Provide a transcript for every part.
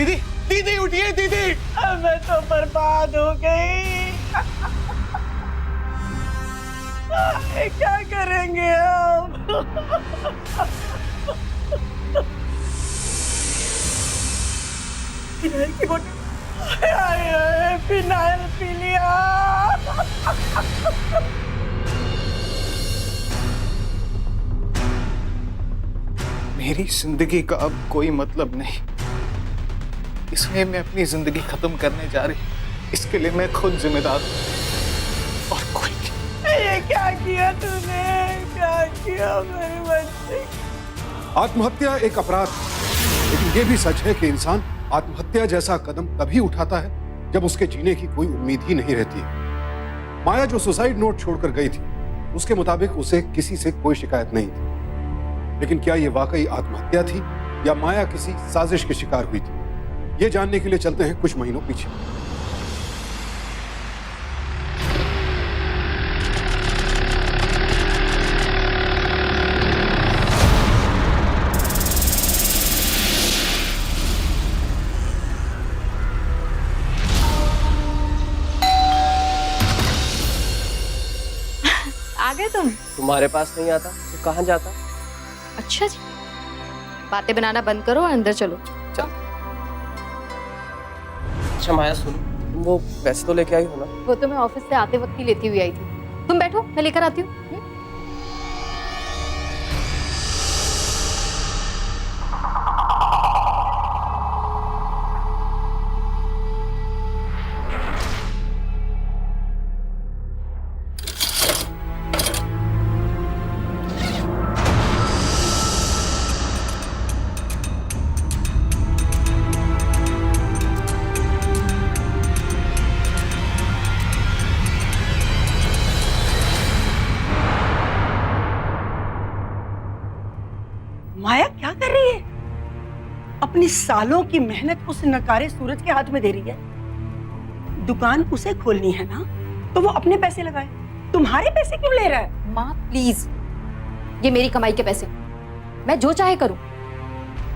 दीदी, दीदी उठिए दीदी। मैं तो बर्बाद हो गई। क्या करेंगे अब? फिनाइल की बोतल, फिनाइल पी लिया। मेरी जिंदगी का अब कोई मतलब नहीं, इसलिए मैं अपनी जिंदगी खत्म करने जा रही। इसके लिए मैं खुद जिम्मेदार हूं और कोई नहीं। ये क्या किया तूने? क्या किया मेरे बच्चे? आत्महत्या एक अपराध है, लेकिन ये भी सच है कि इंसान आत्महत्या जैसा कदम तभी उठाता है जब उसके जीने की कोई उम्मीद ही नहीं रहती है। माया जो सुसाइड नोट छोड़कर गई थी, उसके मुताबिक उसे किसी से कोई शिकायत नहीं थी। लेकिन क्या यह वाकई आत्महत्या थी या माया किसी साजिश के शिकार हुई थी? ये जानने के लिए चलते हैं कुछ महीनों पीछे। आ गए तुम? तुम्हारे पास नहीं आता तो कहाँ जाता? अच्छा जी, बातें बनाना बंद करो और अंदर चलो। चल। अच्छा माया सुन, तुम वो पैसे तो लेके आई हो ना? वो तो मैं ऑफिस से आते वक्त ही लेती हुई आई थी। तुम बैठो, मैं लेकर आती हूँ। माया क्या कर रही है? अपनी सालों की मेहनत उस नकारे सूरज के हाथ में दे रही है। दुकान उसे खोलनी है ना, तो वो अपने पैसे लगाए। तुम्हारे पैसे क्यों ले रहा है? माँ प्लीज, ये मेरी कमाई के पैसे, मैं जो चाहे करूं।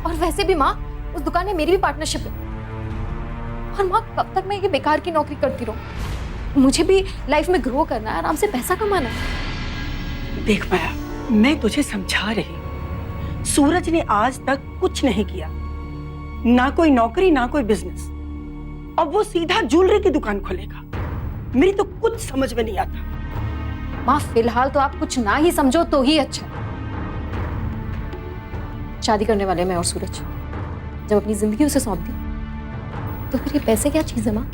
और वैसे भी माँ, उस दुकान में मेरी भी पार्टनरशिप है। और माँ, कब तक मैं ये बेकार की नौकरी करती रहूं? मुझे भी लाइफ में ग्रो करना है, आराम से पैसा कमाना है। देख माया, मैं तुझे समझा रही हूँ। सूरज ने आज तक कुछ नहीं किया, ना कोई नौकरी ना कोई बिजनेस। अब वो सीधा ज्वेलरी की दुकान खोलेगा। मेरी तो कुछ समझ में नहीं आता। माँ फिलहाल तो आप कुछ ना ही समझो तो ही अच्छा। शादी करने वाले मैं और सूरज, जब अपनी जिंदगी उसे सौंप दी, तो फिर ये पैसे क्या चीज है माँ?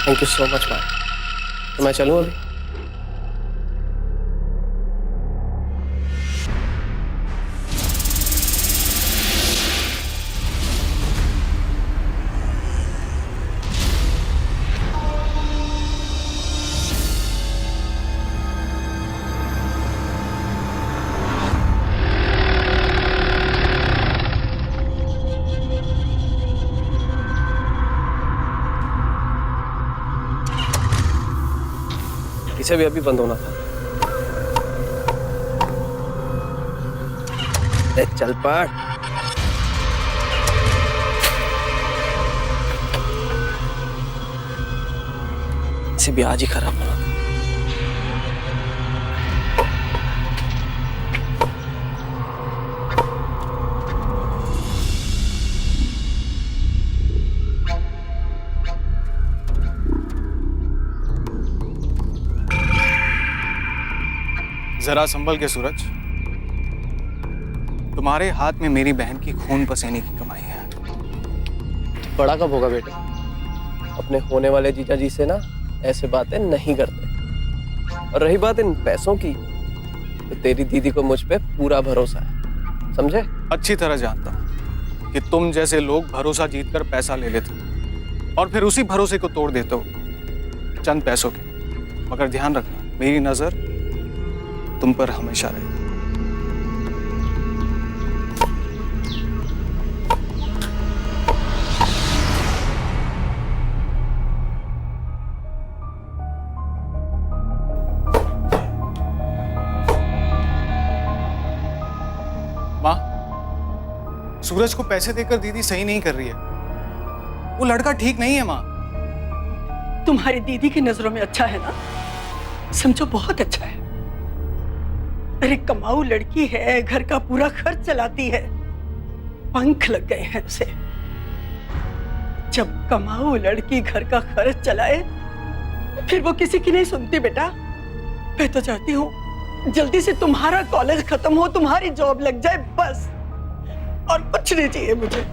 थैंक यू सो मच माया। तो मैं चलूं अभी? पीछे भी अभी बंद होना था। चल पड़। इसे भी आज ही खराब होना। जरा संभल के सूरज, तुम्हारे हाथ में मेरी बहन की खून पसीने की कमाई है। बड़ा कब होगा बेटे? अपने होने वाले जीजा जी से ना ऐसे बातें नहीं करते। और रही बात इन पैसों की, तो तेरी दीदी को मुझ पे पूरा भरोसा है, समझे? अच्छी तरह जानता हूं कि तुम जैसे लोग भरोसा जीतकर पैसा ले लेते हो और फिर उसी भरोसे को तोड़ देते हो चंद पैसों के। मगर ध्यान रखना, मेरी नजर तुम पर हमेशा रहेगी। सूरज को पैसे देकर दीदी सही नहीं कर रही है। वो लड़का ठीक नहीं है माँ। तुम्हारी दीदी की नजरों में अच्छा है ना? समझो बहुत अच्छा है। अरे कमाऊ लड़की है, घर का पूरा खर्च चलाती है। पंख लग गए हैं उसे। जब कमाऊ लड़की घर का खर्च चलाए फिर वो किसी की नहीं सुनती बेटा। मैं तो चाहती हूँ जल्दी से तुम्हारा कॉलेज खत्म हो, तुम्हारी जॉब लग जाए, बस और कुछ नहीं चाहिए मुझे।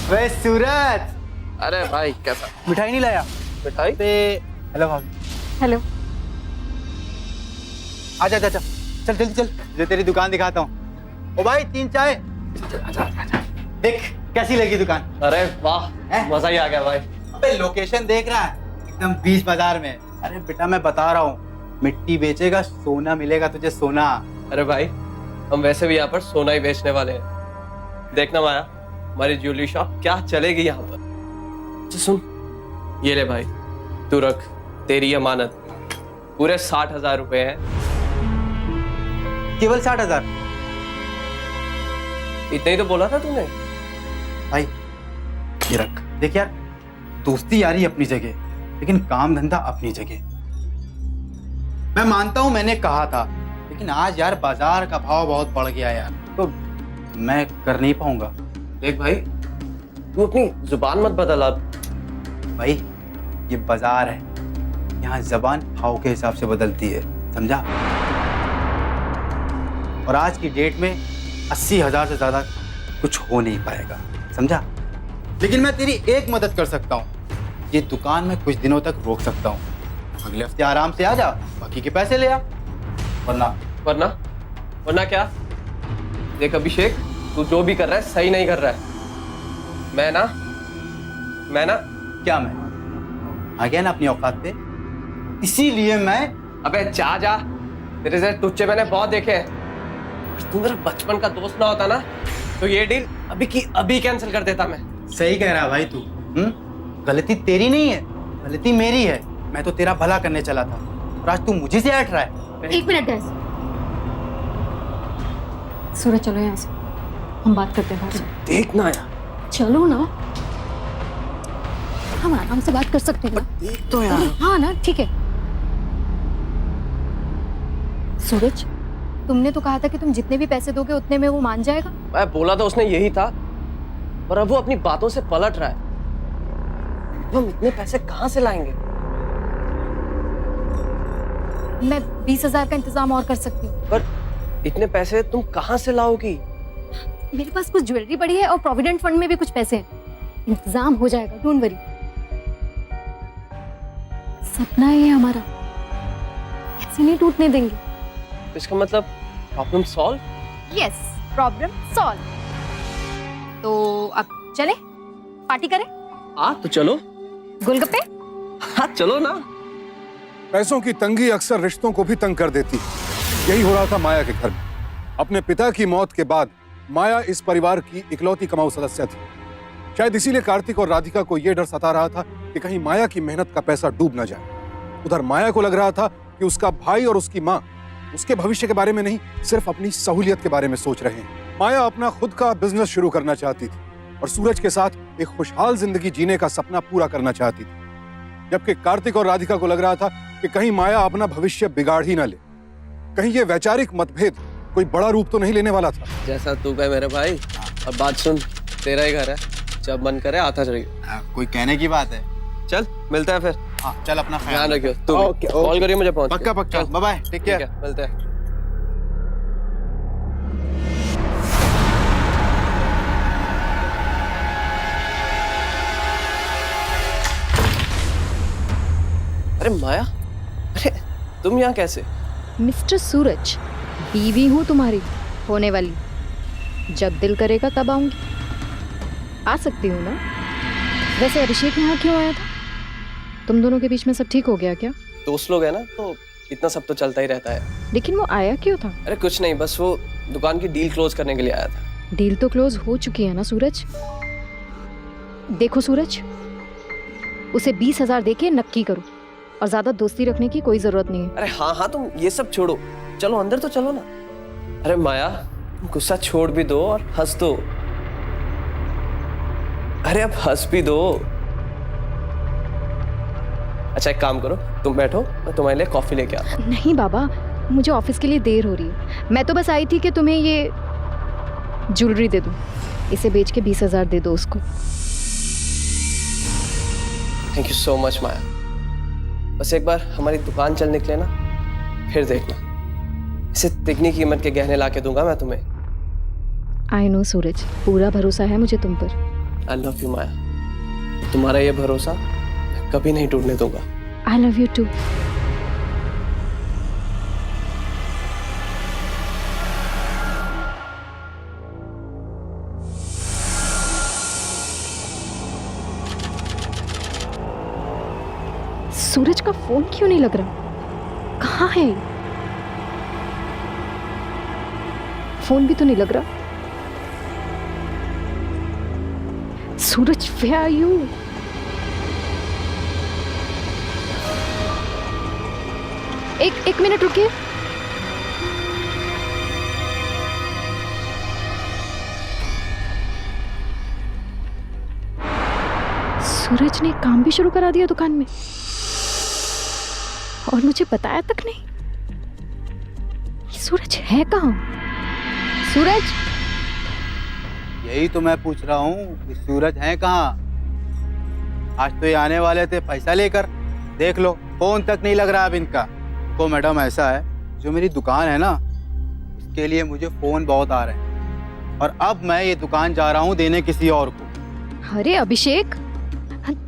वे सूरज, अरे भाई कैसा? मिठाई नहीं लाया? मिठाई? हेलो भाभी। हेलो। आजा आजा आजा, चल जल्दी चल, जो तेरी दुकान दिखाता हूँ। ओ भाई 3 चाय। देख कैसी लगी दुकान? अरे वाह, हैं? मजा ही आ गया भाई। अबे लोकेशन देख रहा है, एकदम बीच बाजार में। अरे बेटा मैं बता रहा हूँ, मिट्टी बेचेगा सोना मिलेगा तुझे, सोना। अरे भाई, हम वैसे भी यहाँ पर सोना ही बेचने वाले हैं। देखना माया, हमारी ज्वेलरी शॉप क्या चलेगी यहाँ पर। अच्छा सुन, ये ले भाई, तू रख, तेरी अमानत। पूरे 60,000 रुपए हैं। केवल 60,000? इतने ही तो बोला था तूने। भाई ये रख, देख यार, दोस्ती यारी अपनी जगह, लेकिन काम धंधा अपनी जगह। मैं मानता हूं मैंने कहा था, लेकिन आज यार बाजार का भाव बहुत बढ़ गया यार, तो मैं कर नहीं पाऊंगा। देख भाई, तू अपनी जुबान मत बदल अब। भाई ये बाजार है, यहाँ जबान भाव के हिसाब से बदलती है, समझा? और आज की डेट में 80,000 से ज्यादा कुछ हो नहीं पाएगा, समझा? लेकिन मैं तेरी एक मदद कर सकता हूँ, ये दुकान में कुछ दिनों तक रोक सकता हूँ। अगले हफ्ते आराम से आ जा, बाकी के पैसे ले आ। वरना वरना वरना क्या? देख अभिषेक, तू जो भी कर रहा है सही नहीं कर रहा है। मैं ना क्या मैं आ गया ना अपनी औकात पे, इसीलिए मैं। अबे जा, तेरे से टुच्चे मैंने बहुत देखे हैं। अगर तू मेरा बचपन का दोस्त ना होता ना, तो ये डील अभी की अभी कैंसिल कर देता मैं। सही कह रहा भाई तू। गलती तेरी नहीं है, गलती मेरी है। मैं तो तेरा भला करने चला था, और आज तू मुझे से हट रहा है। 1 मिनट गाइस। सूरज चलो यहाँ से, हम बात करते हैं बाहर। देखना यार, चलो ना, हम आराम से बात कर सकते हैं ना। देख तो यार। अरे हाँ ना, ठीक है। सूरज, तुमने तो कहा था कि तुम जितने भी पैसे दोगे उतने में वो मान जाएगा। मैं बोला था उसने यही था, पर अब वो अपनी बातों से पलट रहा है। हम इतने पैसे कहाँ से लाएंगे? मैं 20,000 का इंतजाम और कर सकती हूँ। पर इतने पैसे तुम कहाँ से लाओगी? मेरे पास कुछ ज्वेलरी पड़ी है और प्रोविडेंट फंड में भी कुछ पैसे हैं, इंतजाम हो जाएगा, डोंट वरी। सपना है ये हमारा, ऐसे नहीं टूटने देंगे। इसका मतलब problem solve? Yes, problem solve. तो अब चले पार्टी करें? हाँ तो चलो। गोलगप्पे? हाँ चलो ना। पैसों की तंगी अक्सर रिश्तों को भी तंग कर देती है। यही हो रहा था माया के घर में। अपने पिता की मौत के बाद माया इस परिवार की इकलौती कमाऊ सदस्य थी। शायद इसीलिए कार्तिक और राधिका को यह डर सता रहा था कि कहीं माया की मेहनत का पैसा डूब न जाए। उधर माया को लग रहा था कि उसका भाई और उसकी माँ उसके भविष्य के बारे में नहीं, सिर्फ अपनी सहूलियत के बारे में सोच रहे हैं। माया अपना खुद का बिजनेस शुरू करना चाहती थी और सूरज के साथ एक खुशहाल जिंदगी जीने का सपना पूरा करना चाहती थी, जबकि कार्तिक और राधिका को लग रहा था कि कहीं माया अपना भविष्य बिगाड़ ही ना ले, कहीं ये वैचारिक मतभेद कोई बड़ा रूप तो नहीं लेने वाला था। जैसा तू कहे मेरे भाई। अब बात सुन, तेरा ही घर है, जब मन करे आता चलिए। कोई कहने की बात है। चल मिलते हैं फिर। हाँ चल, अपना ध्यान ख्याल रखियो। तू कॉल करिए मुझे पहुंच के। पक्का पक्का। चल, बाय बाय, टेक ठीक केयर। है, मिलते हैं। अरे माया, अरे तुम यहाँ कैसे? मिस्टर सूरज, बीवी हूँ तुम्हारी होने वाली। जब दिल करेगा तब आऊंगी, आ सकती हूँ ना। वैसे अभिषेक यहाँ क्यों आया था? तुम दोनों के बीच में सब ठीक हो गया क्या? दोस्त लोग हैं ना, तो इतना सब तो चलता ही रहता है। लेकिन वो आया क्यों था? अरे कुछ नहीं, बस वो दुकान की डील क्लोज करने के लिए आया था। डील तो क्लोज हो चुकी है ना सूरज। देखो सूरज, उसे 20,000 देके नक्की करो और ज्यादा दोस्ती रखने की कोई जरूरत नहीं है। अरे हाँ हाँ, तुम ये सब छोड़ो, चलो अंदर तो चलो ना। अरे माया, गुस्सा छोड़ भी दो और हंस दो। अरे अब हंस भी दो। अच्छा एक काम करो, तुम बैठो, मैं तुम्हारे लिए कॉफी लेके आता हूं। नहीं बाबा, मुझे ऑफिस के लिए देर हो रही है। मैं तो बस आई थी कि तुम्हें ये ज्वेलरी दे दूं। इसे बेच के 20,000 दे दो उसको। थैंक यू सो मच माया। बस एक बार हमारी दुकान चल निकले ना, फिर देखना, इसे तिगनी कीमत के गहने लाके दूंगा मैं तुम्हें। आई नो सूरज, पूरा भरोसा है मुझे तुम पर। आई लव यू माया, तुम्हारा ये भरोसा मैं कभी नहीं टूटने दूंगा। I love you too. Suraj का फोन क्यों नहीं लग रहा? कहाँ है? फोन भी तो नहीं लग रहा। सूरज, where are you? एक मिनट रुकिए। सूरज ने काम भी शुरू करा दिया दुकान में और मुझे बताया तक नहीं। सूरज है कहाँ? सूरज, यही तो मैं पूछ रहा हूँ कि सूरज है कहाँ। आज तो ये आने वाले थे पैसा लेकर, देख लो फोन तक नहीं लग रहा अब इनका। तो मैडम ऐसा है, जो मेरी दुकान है ना, उसके लिए मुझे फोन बहुत आ रहे हैं और अब मैं ये दुकान जा रहा हूँ देने किसी और को। अरे अभिषेक,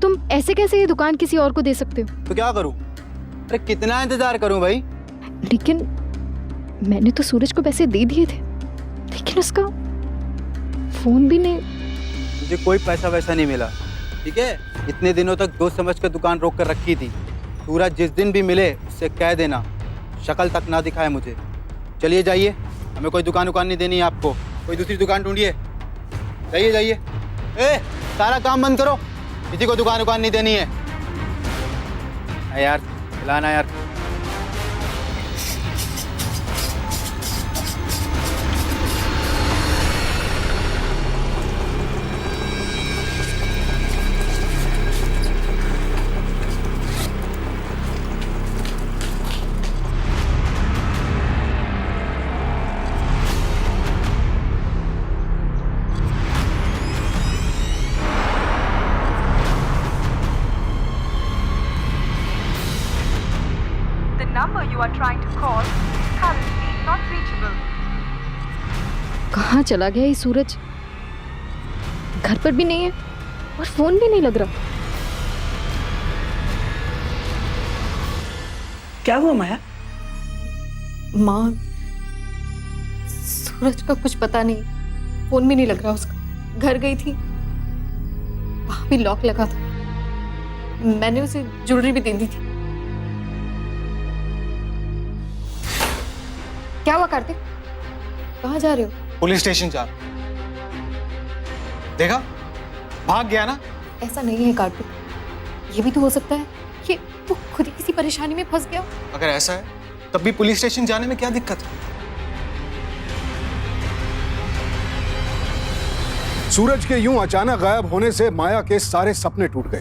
तुम ऐसे कैसे ये दुकान किसी और को दे सकते हो? तो क्या करूँ? अरे कितना इंतजार करूँ भाई? लेकिन मैंने तो सूरज को पैसे दे दिए थे, लेकिन उसका फोन भी नहीं। मुझे कोई पैसा वैसा नहीं मिला, ठीक है? इतने दिनों तक दोस्त समझ कर दुकान रोक कर रखी थी। सूरज जिस दिन भी मिले उससे कह देना, शक्ल तक ना दिखाए मुझे। चलिए जाइए, हमें कोई दुकान नहीं देनी है आपको, कोई दूसरी दुकान ढूंढिए। जाइए जाइए। ए, सारा काम बंद करो, किसी को दुकान नहीं देनी है। यार चलाना यार। number you are trying to call is currently not reachable. कहाँ चला गया ये सूरज? घर पर भी नहीं है और फोन भी नहीं लग रहा। क्या हुआ माया? माँ, सूरज का कुछ पता नहीं, फोन भी नहीं लग रहा उसका। घर गई थी, वहां भी लॉक लगा था। मैंने उसे ज्वेलरी भी दे दी थी। क्या हुआ कार्तिक? कहाँ जा रहे हो? पुलिस स्टेशन जा। देखा, भाग गया ना। ऐसा नहीं है कार्तिक, ये भी तो हो सकता है कि वो खुद ही किसी परेशानी में फंस गया। अगर ऐसा है तब भी पुलिस स्टेशन जाने में क्या दिक्कत है? सूरज के यूं अचानक गायब होने से माया के सारे सपने टूट गए।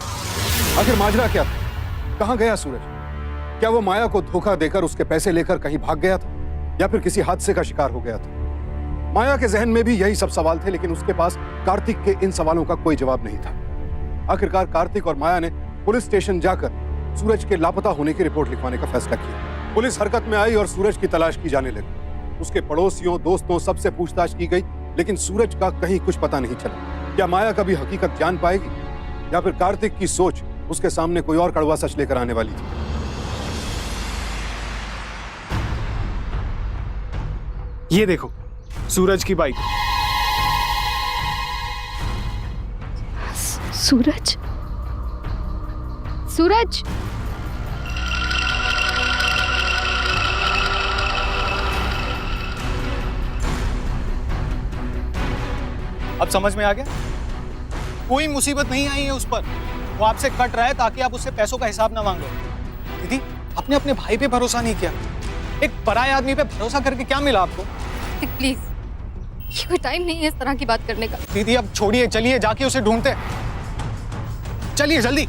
आखिर माजरा क्या था? कहां गया सूरज? क्या वो माया को धोखा देकर उसके पैसे लेकर कहीं भाग गया था या फिर किसी हादसे का शिकार हो गया था? माया के जहन में भी यही सब सवाल थे, लेकिन उसके पास कार्तिक के इन सवालों का कोई जवाब नहीं था। आखिरकार कार्तिक और माया ने पुलिस स्टेशन जाकर सूरज के लापता होने की रिपोर्ट लिखवाने का फैसला किया। पुलिस हरकत में आई और सूरज की तलाश की जाने लगी। उसके पड़ोसियों, दोस्तों, सबसे पूछताछ की गई, लेकिन सूरज का कहीं कुछ पता नहीं चला। क्या माया कभी हकीकत जान पाएगी या फिर कार्तिक की सोच उसके सामने कोई और कड़वा सच लेकर आने वाली थी? ये देखो, सूरज की बाइक। सूरज, सूरज, अब समझ में आ गया? कोई मुसीबत नहीं आई है उस पर। वो आपसे कट रहा है ताकि आप उससे पैसों का हिसाब ना मांगो। दीदी, आपने अपने भाई पे भरोसा नहीं किया। एक पराये आदमी पे भरोसा करके क्या मिला आपको? प्लीज, ये कोई टाइम नहीं है इस तरह की बात करने का। दीदी अब छोड़िए, चलिए जाके उसे ढूंढते हैं। चलिए जल्दी।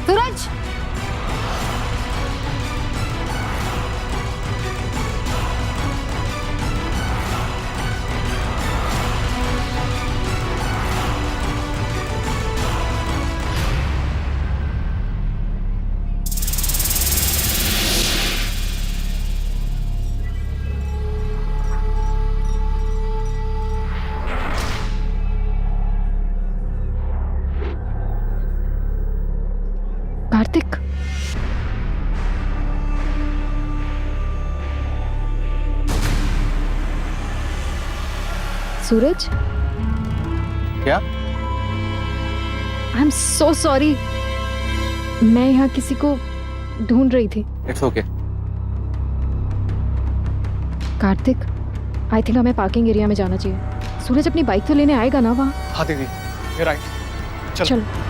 सूरज, कार्तिक, सूरज, क्या? I am so sorry. मैं यहाँ किसी को ढूंढ रही थी। It's okay. Kartik, I think हमें पार्किंग एरिया में जाना चाहिए। सूरज अपनी बाइक तो लेने आएगा ना वहाँ? हाँ दीदी, you're right। चलो। चलो।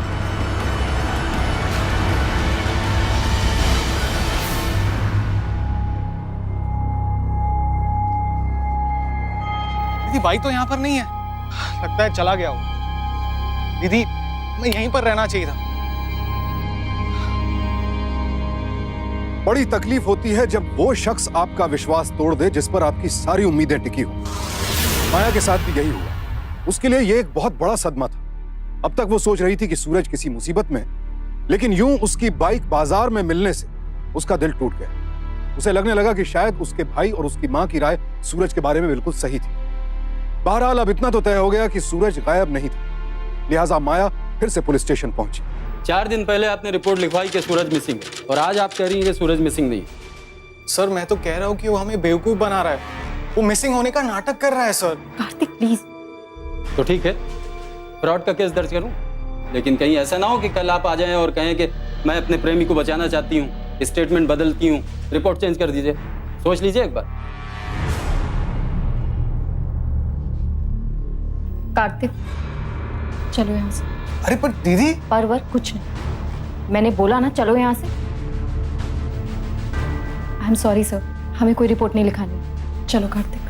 दीदी बाइक तो यहाँ पर नहीं है, लगता है चला गया हो। दीदी, मैं यहीं पर रहना चाहिए था। बड़ी तकलीफ होती है जब वो शख्स आपका विश्वास तोड़ दे जिस पर आपकी सारी उम्मीदें टिकी हो। माया के साथ भी यही हुआ। उसके लिए ये एक बहुत बड़ा सदमा था। अब तक वो सोच रही थी कि सूरज किसी मुसीबत में, लेकिन यूं उसकी बाइक बाजार में मिलने से उसका दिल टूट गया। उसे लगने लगा कि शायद उसके भाई और उसकी मां की राय सूरज के बारे में बिल्कुल सही थी। बहरहाल अब इतना तो तय हो गया कि सूरज गायब नहीं था, लिहाजा माया फिर से पुलिस स्टेशन पहुंची। 4 दिन पहले आपने रिपोर्ट लिखवाई कि सूरज मिसिंग है और आज आप कह रही हैं कि सूरज मिसिंग नहीं है। सर मैं तो कह रहा हूँ कि वो हमें बेवकूफ बना रहा है। वो मिसिंग होने का नाटक कर रहा है सर। कार्तिक प्लीज। तो ठीक है, फ्रॉड का केस दर्ज करूं, लेकिन कहीं ऐसा ना हो कि कल आप आ जाएं और कहें कि मैं अपने प्रेमी को बचाना चाहती हूँ, स्टेटमेंट बदलती हूँ, रिपोर्ट चेंज कर दीजिए। सोच लीजिए एक बार। कार्तिक, चलो यहाँ से। अरे पर दीदी। पर कुछ नहीं, मैंने बोला ना चलो यहाँ से। आई एम सॉरी सर, हमें कोई रिपोर्ट नहीं लिखानी। चलो कार्तिक।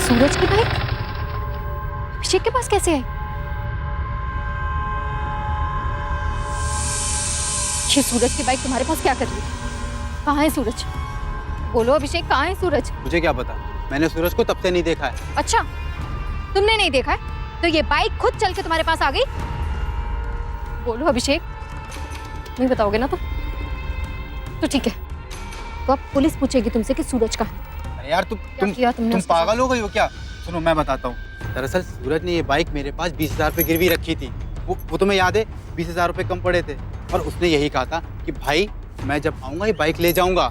सूरज की बाइक अभिषेक के पास कैसे आई? ये सूरज की बाइक तुम्हारे पास क्या कर रही है? कहाँ है सूरज? बोलो अभिषेक, कहाँ है सूरज? मुझे क्या पता, मैंने सूरज को तब से नहीं देखा है। अच्छा, तुमने नहीं देखा है तो ये बाइक खुद चल के तुम्हारे पास आ गई? बोलो अभिषेक, नहीं बताओगे ना तो ठीक है। तो अब पुलिस पूछेगी तुमसे कि सूरज कहाँ है। अरे यार तुम पागल हो गई हो क्या? सुनो मैं बताता हूँ। दरअसल सूरज ने ये बाइक मेरे पास 20,000 रुपये गिरवी रखी थी। वो तुम्हें याद है, 20,000 रुपये कम पड़े थे और उसने यही कहा था कि भाई मैं जब आऊँगा ये बाइक ले जाऊँगा।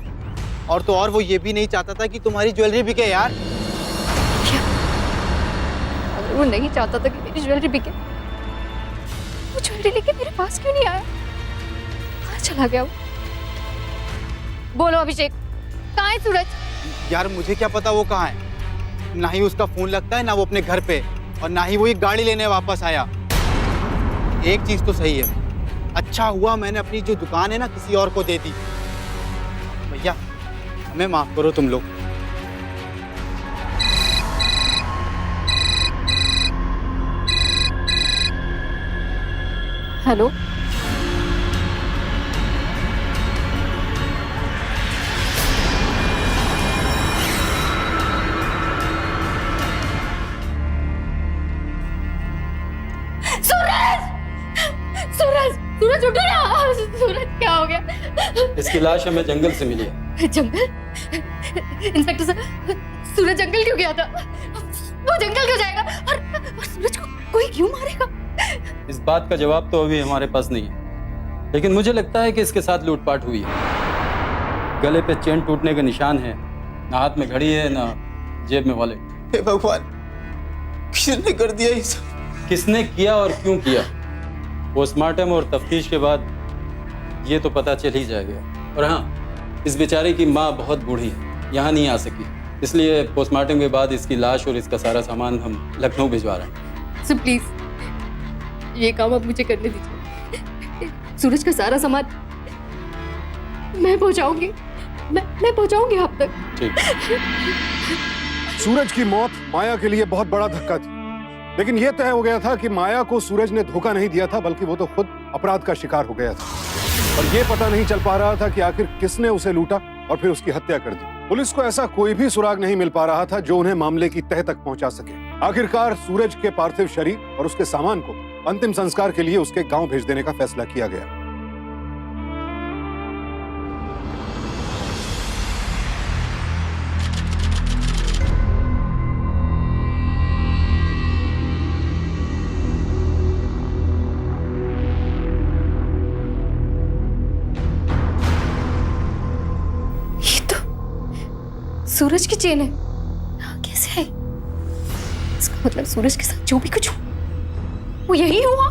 और तो और वो ये भी नहीं चाहता था कि तुम्हारी ज्वेलरी बिके यार। अगर वो नहीं चाहता था कि मेरी ज्वेलरी बिके, वो ज्वेलरी लेके मेरे पास क्यों नहीं आया? कहाँ चला गया वो? बोलो अभिषेक, कहाँ है सूरज? यार मुझे क्या पता वो कहाँ है। ना ही उसका फोन लगता है, ना वो अपने घर पे, और ना ही वो एक गाड़ी लेने वापस आया। एक चीज तो सही है, अच्छा हुआ मैंने अपनी जो दुकान है ना किसी और को दे दी। भैया हमें माफ करो तुम लोग। हेलो, सूरज उठो ना। सूरज क्या हो गया? इसकी लाश हमें जंगल से मिली है। जंगल? इंस्पेक्टर सर, सूरज जंगल क्यों गया था? वो जंगल क्यों जाएगा? और सूरज को कोई क्यों मारेगा? इस बात का जवाब तो अभी हमारे पास नहीं है, लेकिन मुझे लगता है कि इसके साथ लूटपाट हुई है। गले पे चेन टूटने के निशान है, ना हाथ में घड़ी है, ना जेब में वॉलेट। हे भगवान, किसने कर दिया ये सब? किसने किया और क्यों किया, पोस्टमार्टम और तफ्तीश के बाद ये तो पता चल ही जाएगा। और हाँ, इस बेचारे की माँ बहुत बूढ़ी है, यहाँ नहीं आ सकी, इसलिए पोस्टमार्टम के बाद इसकी लाश और इसका सारा सामान हम लखनऊ भिजवा रहे हैं। सर प्लीज ये काम अब मुझे करने दीजिए। सूरज का सारा सामान मैं पहुंचाऊंगी, मैं पहुंचाऊंगी आप तक। ठीक। सूरज की मौत माया के लिए बहुत बड़ा धक्का थी, लेकिन यह तय हो गया था कि माया को सूरज ने धोखा नहीं दिया था, बल्कि वो तो खुद अपराध का शिकार हो गया था। और यह पता नहीं चल पा रहा था कि आखिर किसने उसे लूटा और फिर उसकी हत्या कर दी। पुलिस को ऐसा कोई भी सुराग नहीं मिल पा रहा था जो उन्हें मामले की तह तक पहुंचा सके। आखिरकार सूरज के पार्थिव शरीर और उसके सामान को अंतिम संस्कार के लिए उसके गांव भेज देने का फैसला किया गया। सूरज की चेन है, कैसे है? इसका मतलब सूरज के साथ जो भी कुछ हुआ वो यही हुआ,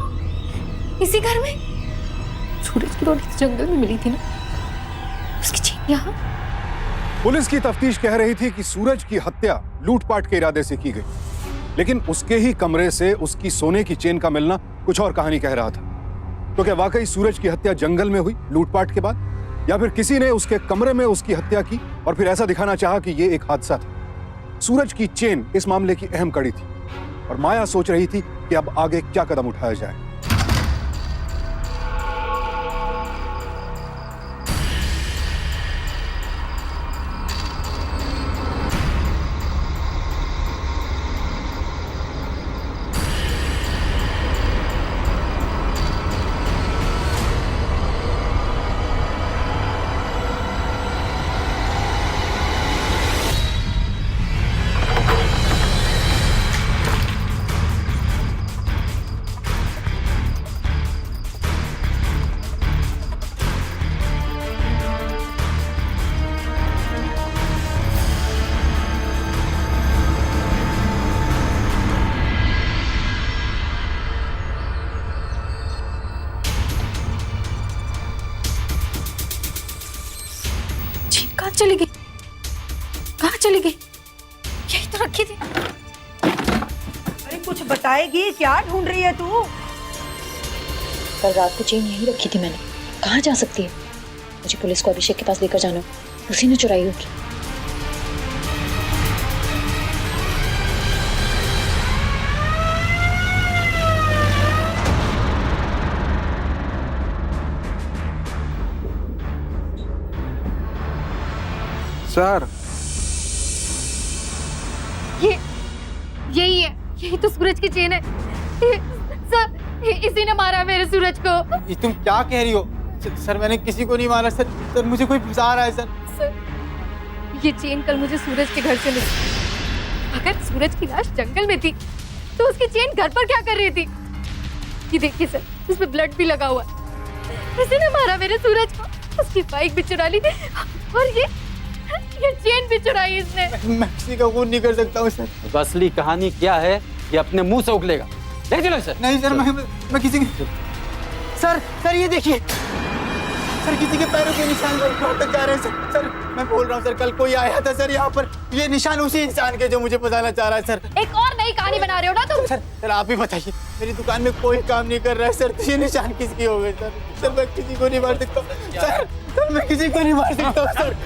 इसी घर में। सूरज की रोटी तो जंगल में मिली थी ना, उसकी चेन यहाँ। पुलिस की तफ्तीश कह रही थी कि सूरज की हत्या लूटपाट के इरादे से की गई, लेकिन उसके ही कमरे से उसकी सोने की चेन का मिलना कुछ और कहानी कह रहा था। तो क्या वाकई सूरज की हत्या जंगल में हुई लूटपाट के बाद, या फिर किसी ने उसके कमरे में उसकी हत्या की और फिर ऐसा दिखाना चाहा कि यह एक हादसा था? सूरज की चेन इस मामले की अहम कड़ी थी और माया सोच रही थी कि अब आगे क्या कदम उठाया जाए। चली गई? कहाँ चली गई? यही तो रखी थी। अरे कुछ बताएगी, क्या ढूंढ रही है तू? कल रात को चेन यहीं रखी थी मैंने, कहाँ जा सकती है? मुझे पुलिस को अभिषेक के पास लेकर जाना, उसी ने चुराई होगी। सर, यही है, यही तो सूरज की चेन है। सर, इसी ने मारा मेरे सूरज को। ये तुम क्या कह रही हो? सर मैंने किसी को नहीं मारा सर। सर मुझे कोई फंसा रहा है सर। सर ये चेन कल मुझे सूरज के घर से मिली। अगर सूरज की लाश जंगल में थी तो उसकी चेन घर पर क्या कर रही थी? ये देखिए सर, उस पे ब्लड भी लगा हुआ है। इसी ने मारा मेरे सूरज को। उसकी बाइक भी चुरा ली थी और ये चेन भी चुराई इसने। मैं किसी का खून नहीं कर सकता हूँ सर। तो असली कहानी क्या है ये अपने मुंह से उगलेगा। ले चलो सर। नहीं सर, मैं किसी के सर ये देखिए सर, किसी के पैरों के निशान तक जा रहे हैं सर। सर मैं बोल रहा हूँ सर, कल कोई आया था सर यहाँ पर, ये निशान उसी इंसान के जो मुझे बताना चाह रहा है सर। एक और नई कहानी बना रहे हो ना तुम? सर आप ही बताइए, मेरी दुकान में कोई काम नहीं कर रहा है सर, तो ये निशान किसकी हो गए सर? सर मैं किसी को नहीं मार सकता सर, मैं किसी को नहीं मार सकता सर।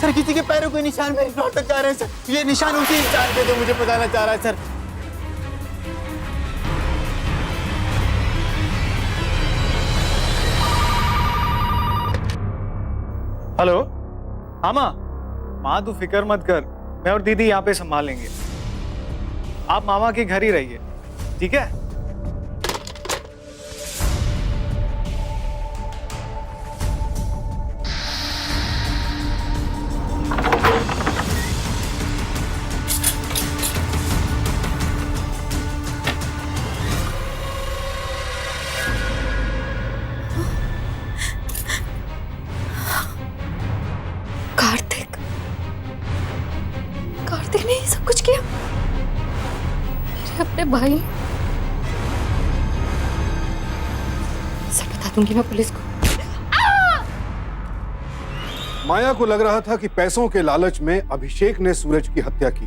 सर किसी के पैरों के निशान मेरे फ्लोर तक जा रहे हैं सर। ये निशान उसी इंसान के जो मुझे बताना चाह रहा है सर। हेलो। हाँ माँ, माँ तू फिक्र मत कर, मैं और दीदी यहाँ पे संभाल लेंगे। आप मामा के घर ही रहिए, ठीक है? कार्तिक, कार्तिक ने ये सब कुछ किया? मेरे अपने भाई। सब बता दूंगी मैं पुलिस को। माया को लग रहा था कि पैसों के लालच में अभिषेक ने सूरज की हत्या की,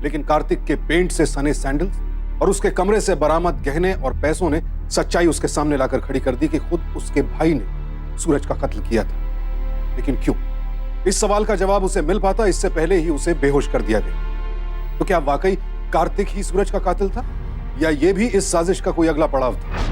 लेकिन कार्तिक के पेंट से सने सैंडल्स और उसके कमरे से बरामद गहने और पैसों ने सच्चाई उसके सामने लाकर खड़ी कर दी कि खुद उसके भाई ने सूरज का कत्ल किया था। लेकिन क्यों? इस सवाल का जवाब उसे मिल पाता इससे पहले ही उसे बेहोश कर दिया गया। तो क्या वाकई कार्तिक ही सूरज का कातिल था, या यह भी इस साजिश का कोई अगला पड़ाव था?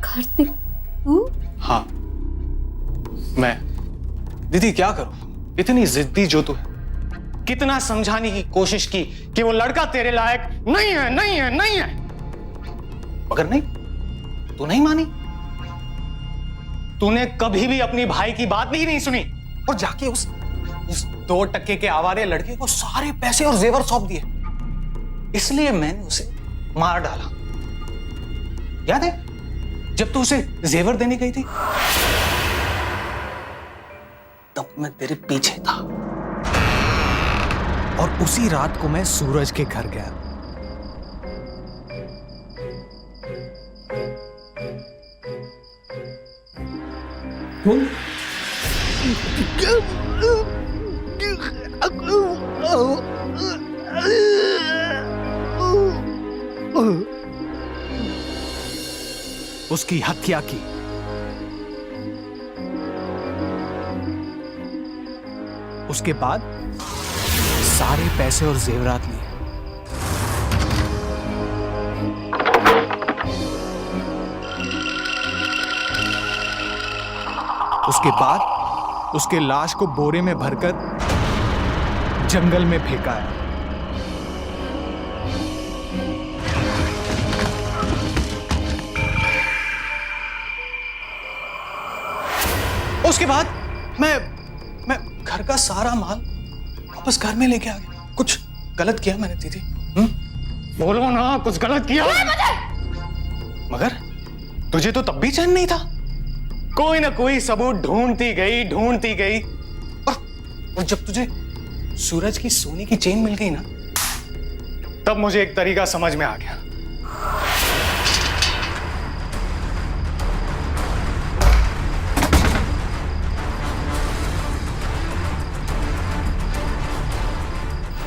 कार्तिक तू? हाँ, मैं। दीदी क्या करूं, इतनी जिद्दी जो तू है। कितना समझाने की कोशिश की कि वो लड़का तेरे लायक नहीं है, नहीं है, नहीं है, मगर नहीं, तू नहीं मानी। तूने कभी भी अपनी भाई की बात नहीं सुनी और जाके उस 2 टके के आवारे लड़के को सारे पैसे और जेवर सौंप दिए। इसलिए मैंने उसे मार डाला। याद है जब तू उसे जेवर देने गई थी, तब मैं तेरे पीछे था और उसी रात को मैं सूरज के घर गया। उसकी हत्या की। उसके बाद सारे पैसे और जेवरात लिए। उसके बाद उसके लाश को बोरे में भरकर जंगल में फेंका है। उसके बाद मैं घर का सारा माल वापस घर में लेके आ गया। कुछ गलत किया मैंने दीदी? बोलो ना, कुछ गलत किया? मगर तुझे तो तब भी चैन नहीं था। कोई ना कोई सबूत ढूंढती गई और जब तुझे सूरज की सोने की चेन मिल गई ना, तब मुझे एक तरीका समझ में आ गया।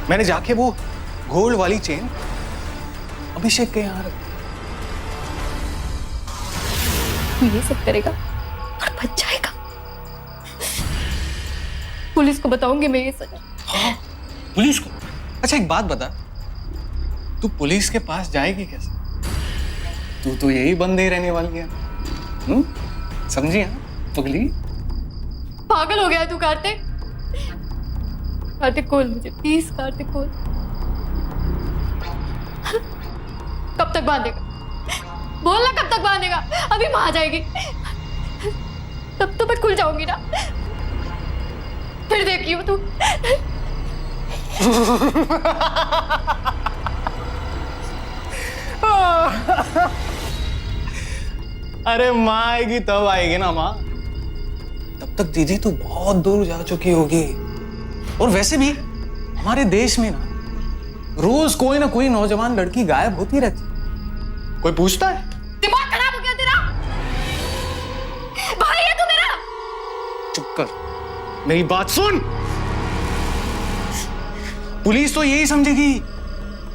मैंने जाके वो गोल्ड वाली चेन अभिषेक के यहां रखी। तू ये सब करेगा और बच जाएगा। पुलिस को बताऊंगी मैं ये सजा। हाँ, पुलिस को? अच्छा एक बात बता, तू पुलिस के पास जाएगी कैसे? तू तो यही बंदे रहने वाली है। समझी? हाँ पगली। पागल हो गया तू कार्तिक? कार्तिक खोल मुझे प्लीज, कार्तिक खोल। कब तक बांधेगा? बोलना कब तक बांधेगा? अभी मां आ जाएगी तब तो मैं खुल जाऊंगी ना। फिर देखियो तू। अरे माँ आएगी तब आएगी ना माँ। तब तक दीदी तू बहुत दूर जा चुकी होगी। और वैसे भी हमारे देश में ना रोज कोई ना कोई नौजवान लड़की गायब होती रहती, कोई पूछता है? दिमाग खराब हो गया तेरा? भाई है तू मेरा? चुप कर, मेरी बात सुन। पुलिस तो यही समझेगी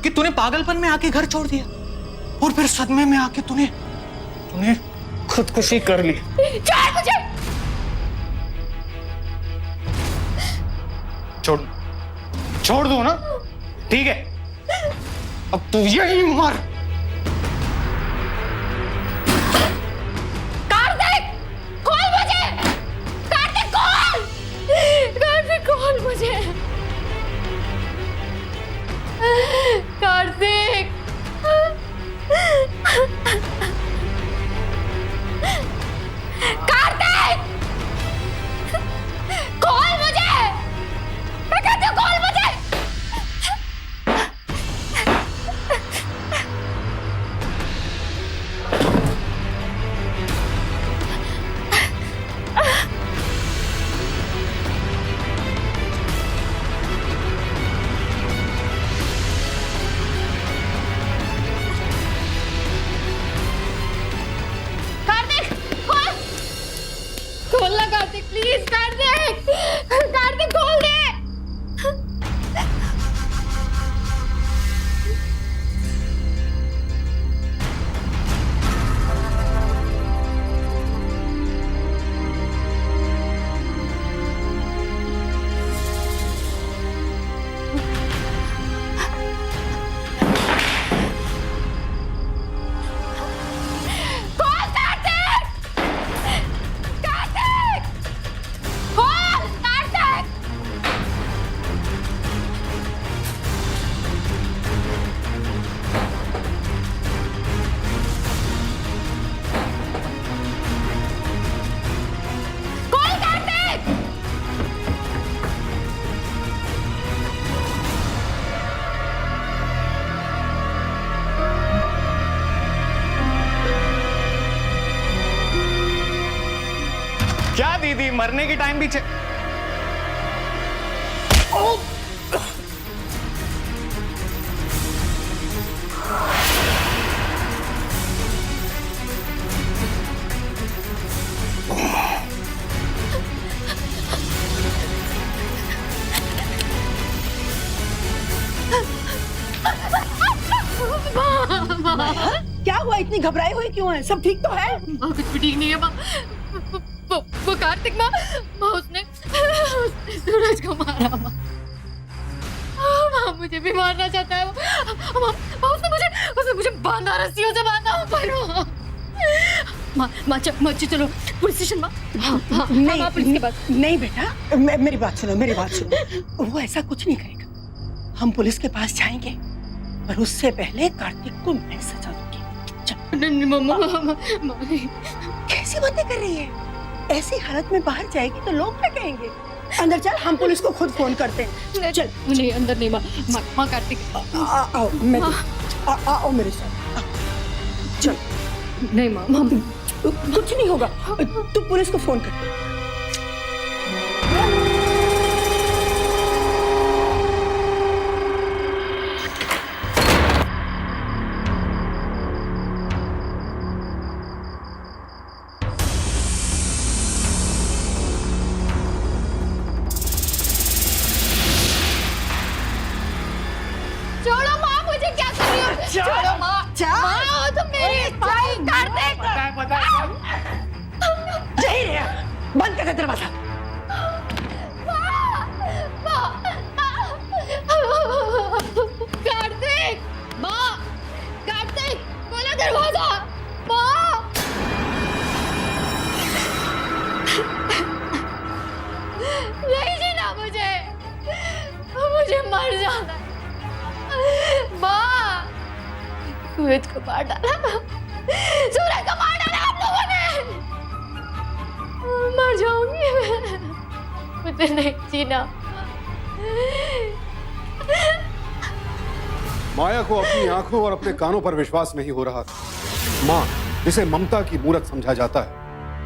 कि तूने पागलपन में आके घर छोड़ दिया और फिर सदमे में आके तूने खुदकुशी कर ली। छोड़ मुझे। छोड़ दो ना, ठीक है? अब तू यही मर। कार्तिक, खोल मुझे। कार्तिक खोल। कार्तिक खोल मुझे। कार्तिक। कार्तिक खोल मुझे। मैं कहती हूँ खोल मुझे। कार्तिक खोल। खोल ना कार्तिक, प्लीज कार्तिक। कार्तिक खोल दे। खोल कार्तिक। कार्तिक खोल कार्तिक। खोल कार्तिक। क्या दीदी, मरने की टाइम भी क्या हुआ, इतनी घबराई हुई क्यों है? सब ठीक तो है? माँ कुछ भी ठीक नहीं है माँ। वो कार्तिक माँ उसने सूरज को मारा माँ। माँ मुझे भी मारना चाहता है वो। माँ उसने मुझे बांधा, रस्सियों से बांधा ऊपर। माँ चलो पुलिस स्टेशन माँ। नहीं पुलिस के पास। नहीं बेटा, मेरी बात सुनो। वो ऐसा कुछ नहीं करेगा। हम पुलिस के पास जाएंगे, पर उससे पहले कार्तिक को मैं सजा दूंगी। चल। कैसी बातें कर रही है? ऐसी हालत में बाहर जाएगी तो लोग क्या कहेंगे? अंदर चल, हम पुलिस को खुद फोन करते हैं। चल। नहीं अंदर नहीं माँ कार्तिक। आओ आओ मेरे साथ। चल। नहीं माँ कुछ नहीं होगा, तू पुलिस को फोन कर। छोड़ो माँ, मुझे क्या कर रही हो? छोड़ो माँ। माँ तुम मेरी कार्तिक। यही रहा, बंद कर दे दरवाजा। कार्तिक माँ, कार्तिक खोलो दरवाजा। माँ नहीं जीना मुझे मर जाना है। माँ सूरज को मार डाला, सूरज को मार डाला आप लोगों ने। मर जाऊंगी मैं, मुझे नहीं जीना। माया को अपनी आंखों और अपने कानों पर विश्वास नहीं हो रहा था। माँ जिसे ममता की मूरत समझा जाता है,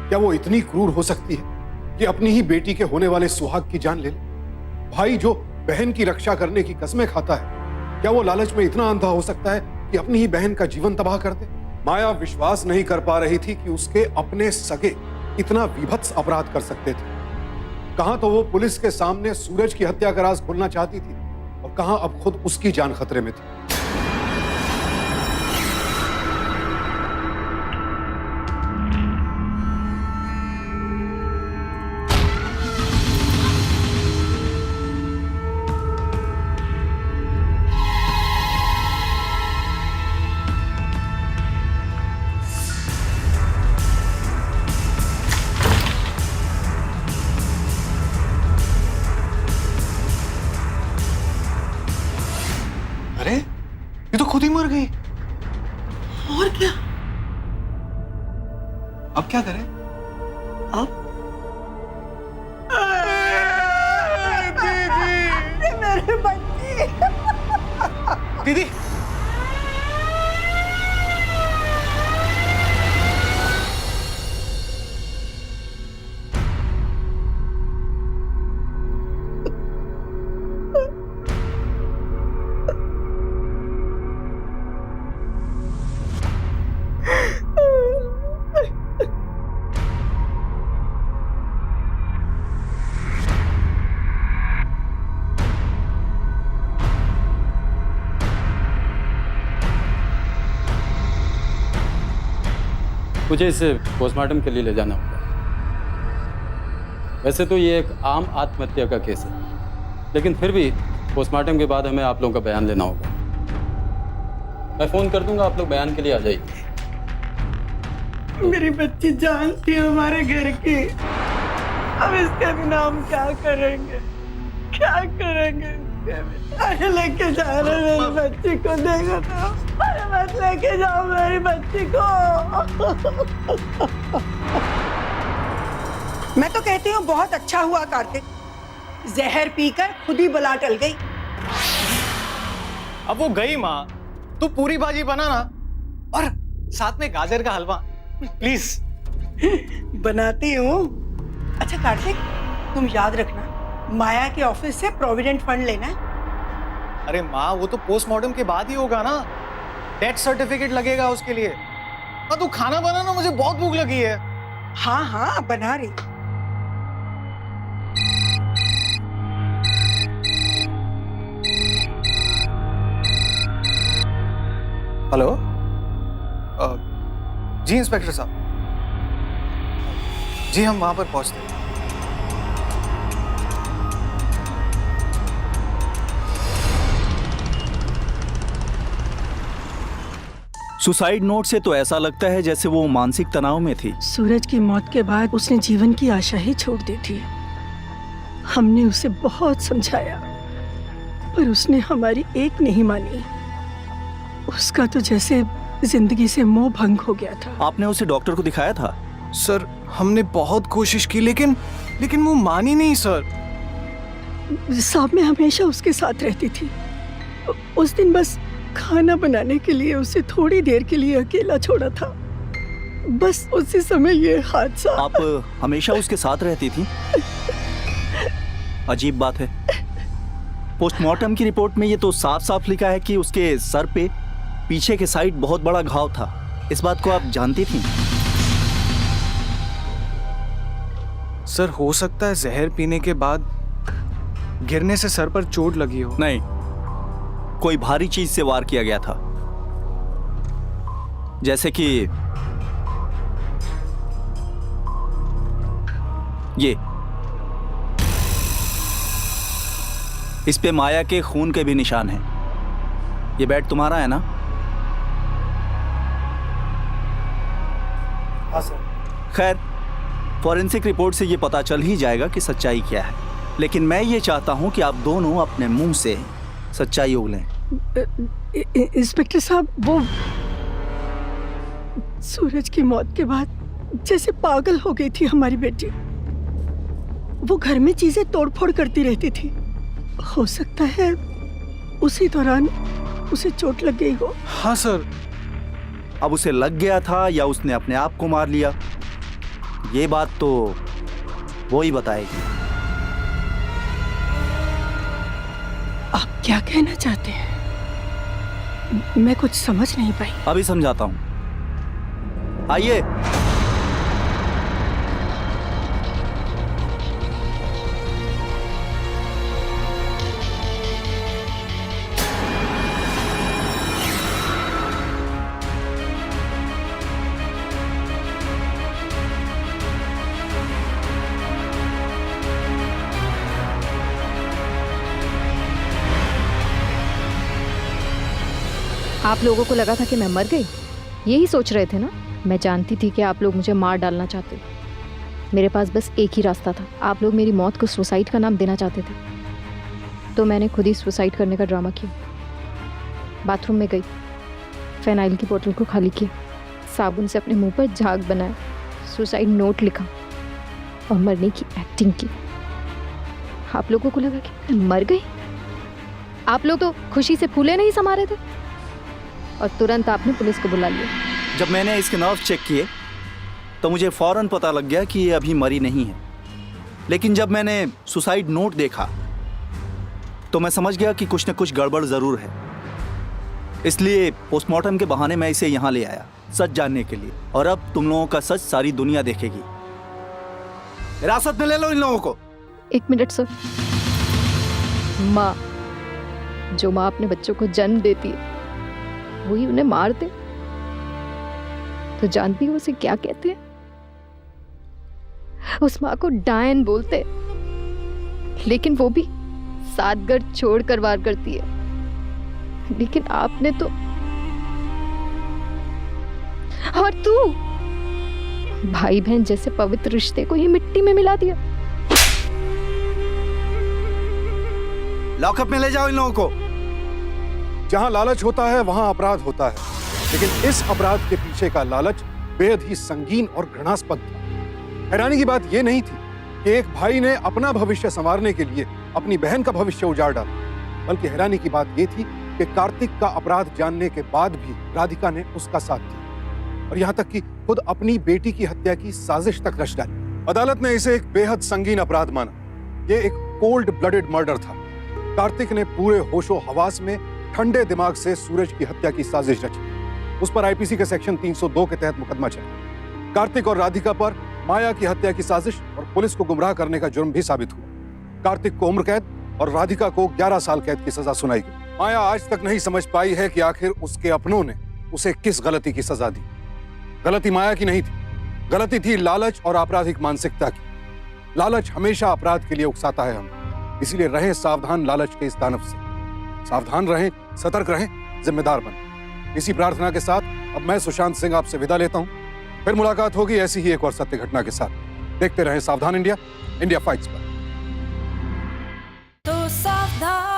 क्या वो इतनी क्रूर हो सकती है कि अपनी ही बेटी के होने वाले सुहाग की जान ले ले? भाई जो बहन की रक्षा करने की कस्में खाता है, क्या वो लालच में इतना अंधा हो सकता है कि अपनी ही बहन का जीवन तबाह कर दे? माया विश्वास नहीं कर पा रही थी कि उसके अपने सगे इतना विभत्स अपराध कर सकते थे। कहां तो वो पुलिस के सामने सूरज की हत्या का राज खोलना चाहती थी और कहां अब खुद उसकी जान खतरे में थी। अरे ये तो खुद ही मर गई। और क्या? अब क्या करें? अब मेरे बच्चे। दीदी मुझे इसे पोस्टमार्टम के लिए ले जाना होगा। वैसे तो ये एक आम आत्महत्या का केस है, लेकिन फिर भी पोस्टमार्टम के बाद हमें आप लोगों का बयान लेना होगा। मैं फ़ोन कर दूंगा, आप लोग बयान के लिए आ जाइए। मेरी बच्ची जान थी हमारे घर की, अब इसके बिना हम क्या करेंगे? क्या करेंगे इसके बिना? अरे लेके जा रहे मेरी बच्ची को, देखो तो। अरे मत लेके जाओ मेरी बच्ची को। मैं तो कहती हूँ बहुत अच्छा हुआ कार्तिक, जहर पीकर खुद ही बला टल गई। अब वो गई माँ, तू पूरी भाजी बना ना, और साथ में गाजर का हलवा प्लीज। बनाती हूँ। अच्छा कार्तिक, तुम याद रखना, माया के ऑफिस से प्रोविडेंट फंड लेना है। अरे माँ, वो तो पोस्टमार्टम के बाद ही होगा ना, डेथ सर्टिफिकेट लगेगा उसके लिए। हाँ तू खाना बना ना, मुझे बहुत भूख लगी है। हाँ हाँ बना रही। हेलो, जी इंस्पेक्टर साहब, जी हम वहां पर पहुंचते हैं। सुसाइड नोट से तो ऐसा लगता है जैसे वो मानसिक तनाव में थी। सूरज की मौत के बाद उसने जीवन की आशा ही छोड़ दी थी। हमने उसे बहुत समझाया, पर उसने हमारी एक नहीं मानी। उसका तो जैसे जिंदगी से मोह भंग हो गया था। आपने उसे डॉक्टर को दिखाया था? सर हमने बहुत कोशिश की, लेकिन वो मानी नहीं सर। साहब मैं हमेशा उसके साथ रहती थी। उस दिन बस खाना बनाने के लिए उसे थोड़ी देर के लिए अकेला छोड़ा था, बस उसी समय ये हादसा। आप हमेशा उसके साथ रहती थी? अजीब बात है। पोस्टमार्टम की रिपोर्ट में ये तो साफ साफ लिखा है कि उसके सर पे पीछे के साइड बहुत बड़ा घाव था। इस बात को आप जानती थी? सर हो सकता है जहर पीने के बाद गिरने से सर पर चोट लगी हो। नहीं, कोई भारी चीज से वार किया गया था, जैसे कि ये। इस पे माया के खून के भी निशान हैं। ये बैट तुम्हारा है ना? हाँ सर। खैर, फॉरेंसिक रिपोर्ट से ये पता चल ही जाएगा कि सच्चाई क्या है, लेकिन मैं ये चाहता हूं कि आप दोनों अपने मुंह से सच्चाई उगलें। इंस्पेक्टर साहब, वो सूरज की मौत के बाद जैसे पागल हो गई थी हमारी बेटी। वो घर में चीजें तोड़फोड़ करती रहती थी। हो सकता है उसी दौरान उसे चोट लग गई हो। हाँ सर। अब उसे लग गया था या उसने अपने आप को मार लिया, ये बात तो वो ही बताएगी। क्या कहना चाहते हैं? मैं कुछ समझ नहीं पाई। अभी समझाता हूं, आइए। आप लोगों को लगा था कि मैं मर गई, यही सोच रहे थे ना? मैं जानती थी कि आप लोग मुझे मार डालना चाहते। मेरे पास बस एक ही रास्ता था, आप लोग मेरी मौत को सुसाइड का नाम देना चाहते थे, तो मैंने खुद ही सुसाइड करने का ड्रामा किया। बाथरूम में गई, फेनाइल की बोतल को खाली किया, साबुन से अपने मुंह पर झाग बनाया, सुसाइड नोट लिखा और मरने की एक्टिंग की। आप लोगों को लगा कि मैं मर गई? आप लोग तो खुशी से फूले नहीं समा रहे थे और तुरंत आपने पुलिस को बुला लिया। जब मैंने इसके नर्व चेक किए तो मुझे फौरन पता लग गया कि ये अभी मरी नहीं है, लेकिन जब मैंने सुसाइड नोट देखा तो मैं समझ गया कि कुछ न कुछ गड़बड़ जरूर है। इसलिए पोस्टमार्टम के बहाने मैं इसे यहाँ ले आया, सच जानने के लिए। और अब तुम लोगों का सच सारी दुनिया देखेगी। हिरासत में ले लो इन लोगों को। 1 मिनट सर। माँ, जो माँ अपने बच्चों को जन्म देती है वही उन्हें मार दे तो जानती हो उसे क्या कहते हैं? उस माँ को डायन बोलते, लेकिन वो भी 7 घर छोड़कर वार करती है। लेकिन आपने तो, और तू भाई बहन जैसे पवित्र रिश्ते को ही मिट्टी में मिला दिया। लॉकअप में ले जाओ इन लोगों को। जहां लालच होता है वहां अपराध होता है, लेकिन इस अपराध के पीछे का लालच बेहद ही संगीन और घृणास्पद था। हैरानी की बात यह नहीं थी कि एक भाई ने अपना भविष्य संवारने के लिए अपनी बहन का भविष्य उजाड़ डाला, बल्कि हैरानी की बात यह थी कि कार्तिक का अपराध जानने के बाद भी राधिका ने उसका साथ दिया और यहां तक कि खुद अपनी बेटी की हत्या की साजिश तक रच डाली। अदालत ने इसे एक बेहद संगीन अपराध माना। यह एक कोल्ड ब्लडेड मर्डर था। कार्तिक ने पूरे होशो हवास में ठंडे दिमाग से सूरज की हत्या की साजिश रची। उस पर आईपीसी के सेक्शन 302 के तहत मुकदमा चला। कार्तिक और राधिका पर माया की हत्या की साजिश और पुलिस को गुमराह करने का जुर्म भी साबित हुआ। कार्तिक को उम्र कैद और राधिका को 11 साल कैद की सजा सुनाई गई। माया आज तक नहीं समझ पाई है कि आखिर उसके अपनों ने उसे किस गलती की सजा दी। गलती माया की नहीं थी, गलती थी लालच और आपराधिक मानसिकता की। लालच हमेशा अपराध के लिए उकसाता है हमें, इसीलिए रहें सावधान लालच के इस दानव से। सावधान रहें, सतर्क रहें, जिम्मेदार बनें। इसी प्रार्थना के साथ अब मैं सुशांत सिंह आपसे विदा लेता हूं। फिर मुलाकात होगी ऐसी ही एक और सत्य घटना के साथ। देखते रहें सावधान इंडिया, इंडिया फाइट्स पर। तो सावधान।